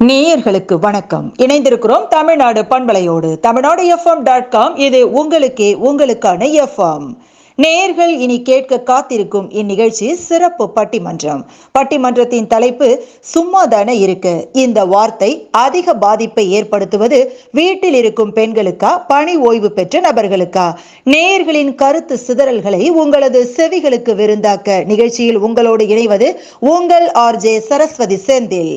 நேயர்களுக்கு வணக்கம். இணைந்திருக்கிறோம் தமிழ்நாடு பண்பலையோடு. தமிழ்நாடு FM.com. இது உங்களுக்கான எஃப்எம். நேயர்கள் இனி கேட்க காத்திருக்கும் இந்நிகழ்ச்சி சிறப்பு பட்டிமன்றம். பட்டிமன்றத்தின் தலைப்பு சும்மாதானே இருக்க. இந்த வார்த்தை அதிக பாதிப்பை ஏற்படுத்துவது வீட்டில் இருக்கும் பெண்களுக்கா, பணி ஓய்வு பெற்ற நபர்களுக்கா? நேயர்களின் கருத்து சிதறல்களை உங்களது செவிகளுக்கு விருந்தாக்க நிகழ்ச்சியில் உங்களோடு இணைவது உங்கள் RJ சரஸ்வதி செந்தில்.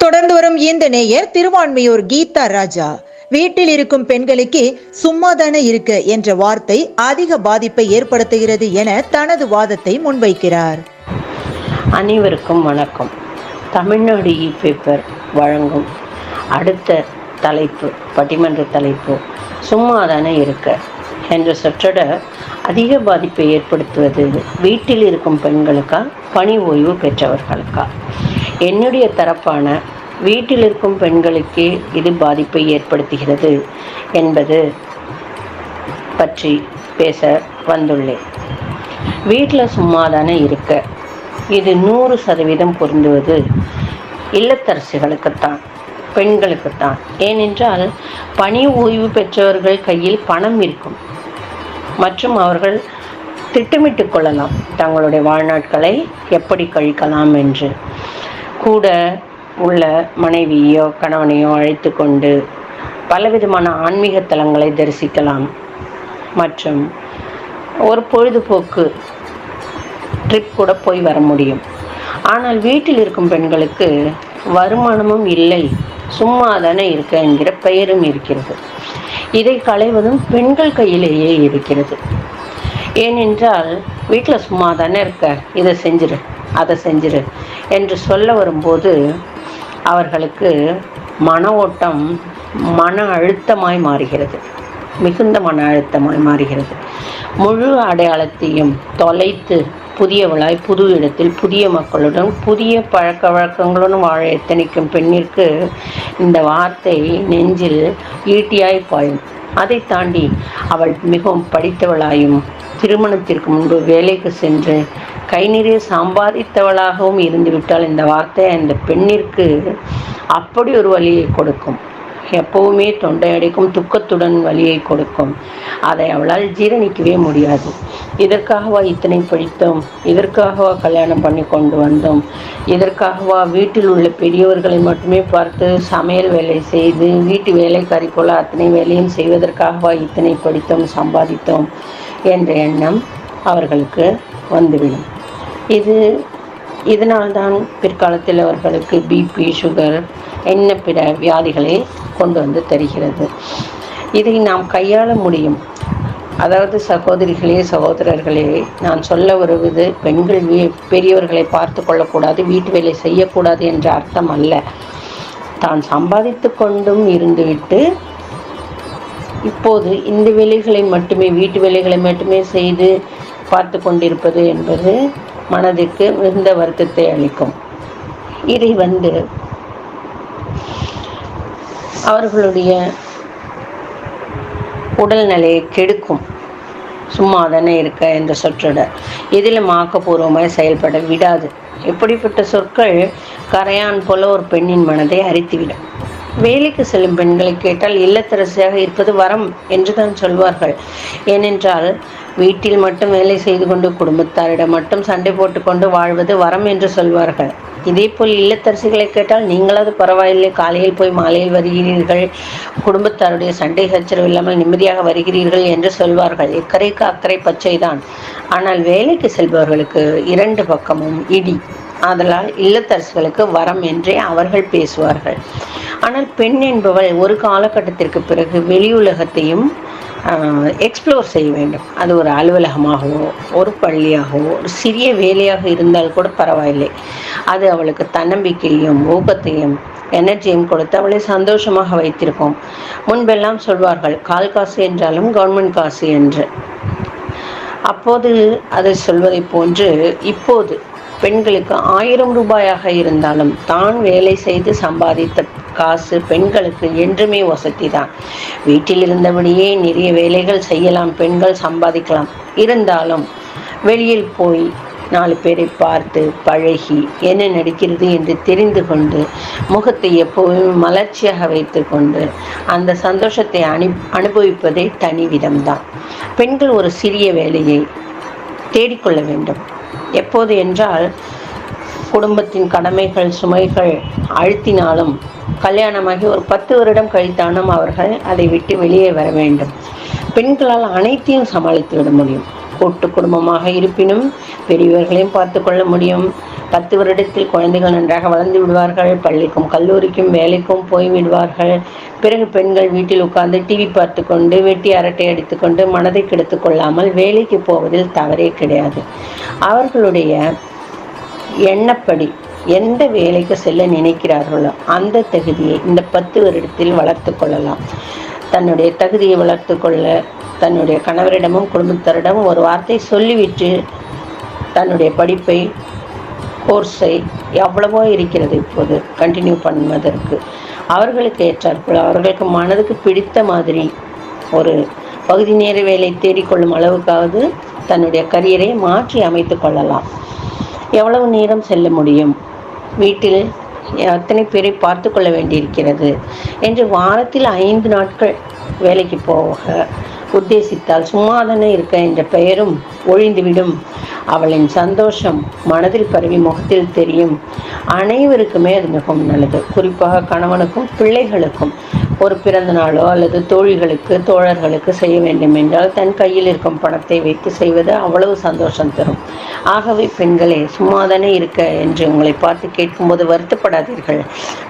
தொடர்ந்து வரும் இந்த நேயர் திருவான்மையூர் கீதா ராஜா. வீட்டில் இருக்கும் பெண்களுக்கு சும்மாதானே இருக்க என்ற வார்த்தை அதிக பாதிப்பை ஏற்படுத்துகிறது என தனது வாதத்தை முன்வைக்கிறார். அனைவருக்கும் வணக்கம். தமிழ்நாடு பேப்பர் வழங்கும் அடுத்த தலைப்பு, பட்டிமன்ற தலைப்பு சும்மாதானே இருக்க என்ற சொற்றொடர் அதிக பாதிப்பை ஏற்படுத்துவது வீட்டில் இருக்கும் பெண்களுக்கா, பணி ஓய்வு பெற்றவர்களுக்கா? என்னுடைய தரப்பான வீட்டில் இருக்கும் பெண்களுக்கே இது பாதிப்பை ஏற்படுத்துகிறது என்பது பற்றி பேச வந்துள்ளேன். வீட்டில் சும்மாதானே இருக்க இது 100% பொருந்துவது இல்லத்தரசிகளுக்குத்தான், பெண்களுக்குத்தான். ஏனென்றால் பணி ஓய்வு பெற்றவர்கள் கையில் பணம் இருக்கும் மற்றும் அவர்கள் திட்டமிட்டு கொள்ளலாம் தங்களுடைய வாழ்நாட்களை எப்படி கழிக்கலாம் என்று. கூட உள்ள மனைவியோ கணவனையோ அழைத்து கொண்டு பலவிதமான ஆன்மீக தலங்களை தரிசிக்கலாம் மற்றும் ஒரு பொழுதுபோக்கு ட்ரிப் கூட போய் வர முடியும். ஆனால் வீட்டில் இருக்கும் பெண்களுக்கு வருமானமும் இல்லை, சும்மாதானே இருக்க என்கிற பெயரும் இருக்கிறது. இதை களைவதும் பெண்கள் கையிலேயே இருக்கிறது. ஏனென்றால் வீட்டில் சும்மாதானே இருக்க, இதை செஞ்சிரு அதை செஞ்சிரு என்று சொல்ல வரும்போது அவர்களுக்கு மன ஓட்டம் மன அழுத்தமாய் மாறுகிறது, மிகுந்த மன அழுத்தமாய் மாறுகிறது. முழு அடையாளத்தையும் தொலைத்து புதியவளாய் புது இடத்தில் புதிய மக்களுடன் புதிய பழக்க வழக்கங்களுடன் வாழ எத்தனிக்கும் பெண்ணிற்கு இந்த வார்த்தை நெஞ்சில் ஈட்டியாய் பாயும். அதை தாண்டி அவள் மிகவும் படித்தவளாயும் திருமணத்திற்கு முன்பு வேலைக்கு சென்று கை நிறைய சம்பாதித்தவளாகவும் இருந்துவிட்டால் இந்த வார்த்தை அந்த பெண்ணிற்கு அப்படி ஒரு வலியை கொடுக்கும். எப்பவுமே தொண்டை அடைக்கும் துக்கத்துடன் வலியை கொடுக்கும். அதை அவளால் ஜீரணிக்கவே முடியாது. இதற்காகவா இத்தனை படித்தோம், இதற்காகவா கல்யாணம் பண்ணி கொண்டு வந்தோம், இதற்காகவா வீட்டில் உள்ள பெரியவர்களை மட்டுமே பார்த்து சமையல் வேலை செய்து வீட்டு வேலைக்காரி போல அத்தனை வேலையும் செய்வதற்காகவா இத்தனை படித்தோம் சம்பாதித்தோம் என்ற எண்ணம் அவர்களுக்கு வந்துவிடும். இதனால்தான் பிற்காலத்தில் அவர்களுக்கு பிபி, சுகர், என்ன பிற வியாதிகளை கொண்டு வந்து தருகிறது. இதை நாம் கையாள முடியும். அதாவது சகோதரிகளே, சகோதரர்களே, நான் சொல்ல வருவது பெண்கள் பெரியவர்களை பார்த்து கொள்ளக்கூடாது, வீட்டு வேலை செய்யக்கூடாது என்ற அர்த்தம் அல்ல. தான் சம்பாதித்து கொண்டும் இருந்துவிட்டு இப்போது இந்த வேலைகளை மட்டுமே, வீட்டு வேலைகளை மட்டுமே செய்து பார்த்து கொண்டிருப்பது என்பது மனதிற்கு மிகுந்த வருத்தத்தை அளிக்கும். இதை அவர்களுடைய உடல்நிலையை கெடுக்கும். சும்மாதானே இருக்க என்ற சொற்றொடர் இதிலும் ஆக்கப்பூர்வமாய் செயல்பட விடாது. இப்படிப்பட்ட சொற்கள் கரையான் போல ஒரு பெண்ணின் மனதை அரித்துவிடும். வேலைக்கு செல்லும் பெண்களை கேட்டால் இல்லத்தரசியாக இருப்பது வரம் என்று தான் சொல்வார்கள். ஏனென்றால் வீட்டில் மட்டும் வேலை செய்து கொண்டு குடும்பத்தாரிடம் மட்டும் சண்டை போட்டுக்கொண்டு வாழ்வது வரம் என்று சொல்வார்கள். இதேபோல் இல்லத்தரசிகளை கேட்டால் நீங்களாவது பரவாயில்லை, காலையில் போய் மாலையில் வருகிறீர்கள், குடும்பத்தாருடைய சண்டை சச்சரவு இல்லாமல் நிம்மதியாக வருகிறீர்கள் என்று சொல்வார்கள். இக்கரைக்கு அக்கறை பச்சைதான். ஆனால் வேலைக்கு செல்பவர்களுக்கு இரண்டு பக்கமும் இடி. ஆதலால் இல்லத்தரசிகளுக்கு வரம் என்றே அவர்கள் பேசுவார்கள். ஆனால் பெண் என்பவள் ஒரு காலகட்டத்திற்கு பிறகு வெளியுலகத்தையும் எக்ஸ்ப்ளோர் செய்ய வேண்டும். அது ஒரு அலுவலகமாகவோ ஒரு பள்ளியாகவோ ஒரு சிறிய வேலையாக இருந்தால் கூட பரவாயில்லை. அது அவளுக்கு தன்னம்பிக்கையும் ஊக்கத்தையும் எனர்ஜியும் கொடுத்து அவளை சந்தோஷமாக வைத்திருக்கும். முன்பெல்லாம் சொல்வார்கள் கால் காசு என்றாலும் கவர்மெண்ட் காசு என்று. அப்போது அதை சொல்வதை போன்று இப்போது பெண்களுக்கு 1000 ரூபாயாக இருந்தாலும் தான் வேலை செய்து சம்பாதித்த காசு பெண்களுக்கு என்றுமே வசதி தான். வீட்டில் இருந்தபடியே நிறைய வேலைகள் செய்யலாம், பெண்கள் சம்பாதிக்கலாம். இருந்தாலும் வெளியில் போய் 4 பேரை பார்த்து பழகி என்ன நடக்கிறது என்று தெரிந்து கொண்டு முகத்தை எப்போதும் மலர்ச்சியாக வைத்து கொண்டு அந்த சந்தோஷத்தை அனுபவிப்பதே தனி விதம்தான். பெண்கள் ஒரு சிறிய வேலையை தேடிக்கொள்ள வேண்டும். எப்போது என்றால், குடும்பத்தின் கடமைகள் சுமைகள் அழுத்தினாலும் கல்யாணமாகி ஒரு 10 வருடம் கழித்தாலும் அவர்கள் அதை விட்டு வெளியே வர வேண்டும். பெண்களால் அனைத்தையும் சமாளித்து விட முடியும். கூட்டு குடும்பமாக இருப்பினும் பெரியவர்களையும் பார்த்து கொள்ள முடியும். 10 வருடத்தில் குழந்தைகள் நன்றாக வளர்ந்து விடுவார்கள். பள்ளிக்கும் கல்லூரிக்கும் வேலைக்கும் போய் விடுவார்கள். பிறகு பெண்கள் வீட்டில் உட்கார்ந்து டிவி பார்த்து கொண்டு வெட்டி அரட்டை அடித்து கொண்டு மனதை கெடுத்து கொள்ளாமல் வேலைக்கு போவதில் தவறே கிடையாது. அவர்களுடைய எண்ணப்படி எந்த வேலைக்கு செல்ல நினைக்கிறார்களோ அந்த தகுதியை இந்த 10 வருடத்தில் வளர்த்து கொள்ளலாம். தன்னுடைய தகுதியை வளர்த்து கொள்ள தன்னுடைய கணவரிடமும் குடும்பத்தாரிடமும் ஒரு வார்த்தை சொல்லிவிட்டு தன்னுடைய படிப்பை கோர்ஸை எவ்வளவோ இருக்கிறது இப்போது கண்டினியூ பண்ணுவதற்கு. அவர்களுக்கு ஏற்றாற்போல் அவர்களுக்கு மனதுக்கு பிடித்த மாதிரி ஒரு பகுதி நேர வேலை தேடிக்கொள்ளும் அளவுக்காவது தன்னுடைய கரியரை மாற்றி அமைத்து கொள்ளலாம். எவ்வளவு நேரம் செல்ல முடியும், வீட்டில் எத்தனை பேரை பார்த்து கொள்ள வேண்டியிருக்கிறது என்று வாரத்தில் 5 நாட்கள் வேலைக்கு போக உத்தேசித்தால் சும்மாதானே இருக்க என்ற பெயரும் ஒழிந்துவிடும். அவளின் சந்தோஷம் மனதில் பரவி முகத்தில் தெரியும். அனைவருக்குமே அது மிகவும் நல்லது. குறிப்பாக கணவனுக்கும் பிள்ளைகளுக்கும் ஒரு பிறந்த நாளோ அல்லது தோழிகளுக்கு தோழர்களுக்கு செய்ய வேண்டும் என்றால் தன் கையில் இருக்கும் பணத்தை வைத்து செய்வது அவ்வளவு சந்தோஷம் தரும். ஆகவே பெண்களே, சும்மாதானே இருக்க என்று உங்களை பார்த்து கேட்கும்போது வருத்தப்படாதீர்கள்.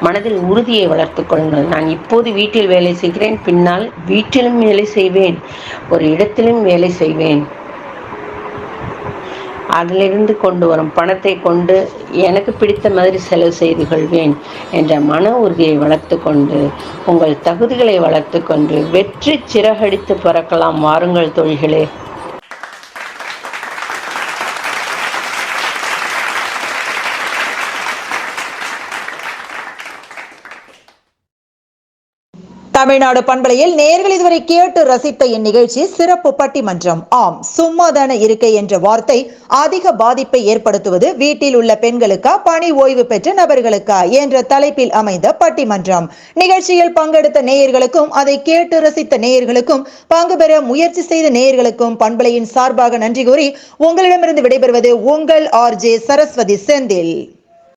மனதில் உறுதியை வளர்த்து கொள்ளுங்கள். நான் இப்போது வீட்டில் வேலை செய்கிறேன், பின்னால் வீட்டிலும் வேலை செய்வேன், ஒரு இடத்திலும் வேலை செய்வேன், அதிலிருந்து கொண்டு வரும் பணத்தை கொண்டு எனக்கு பிடித்த மாதிரி செலவு செய்து கொள்வேன் என்ற மன உறுதியை வளர்த்து கொண்டு உங்கள் தகுதிகளை வளர்த்து கொண்டு வெற்றி சிறகடித்து பறக்கலாம். வாருங்கள் தோழிகளே. தமிழ்நாடு பண்பலையில் நேயர்கள் இதுவரை கேட்டு ரசித்த இந்நிகழ்ச்சி சிறப்பு பட்டிமன்றம். ஆம், சும்மாதான இருக்கை என்ற வார்த்தை அதிக பாதிப்பை ஏற்படுத்துவது வீட்டில் உள்ள பெண்களுக்கா பணி ஓய்வு பெற்ற நபர்களுக்கா என்ற தலைப்பில் அமைந்த பட்டிமன்றம். நிகழ்ச்சியில் பங்கெடுத்த நேயர்களுக்கும் அதை கேட்டு ரசித்த நேயர்களுக்கும் பங்கு பெற முயற்சி செய்த நேயர்களுக்கும் பண்பலையின் சார்பாக நன்றி கூறி உங்களிடமிருந்து விடைபெறுவது உங்கள் RJ சரஸ்வதி செந்தில்.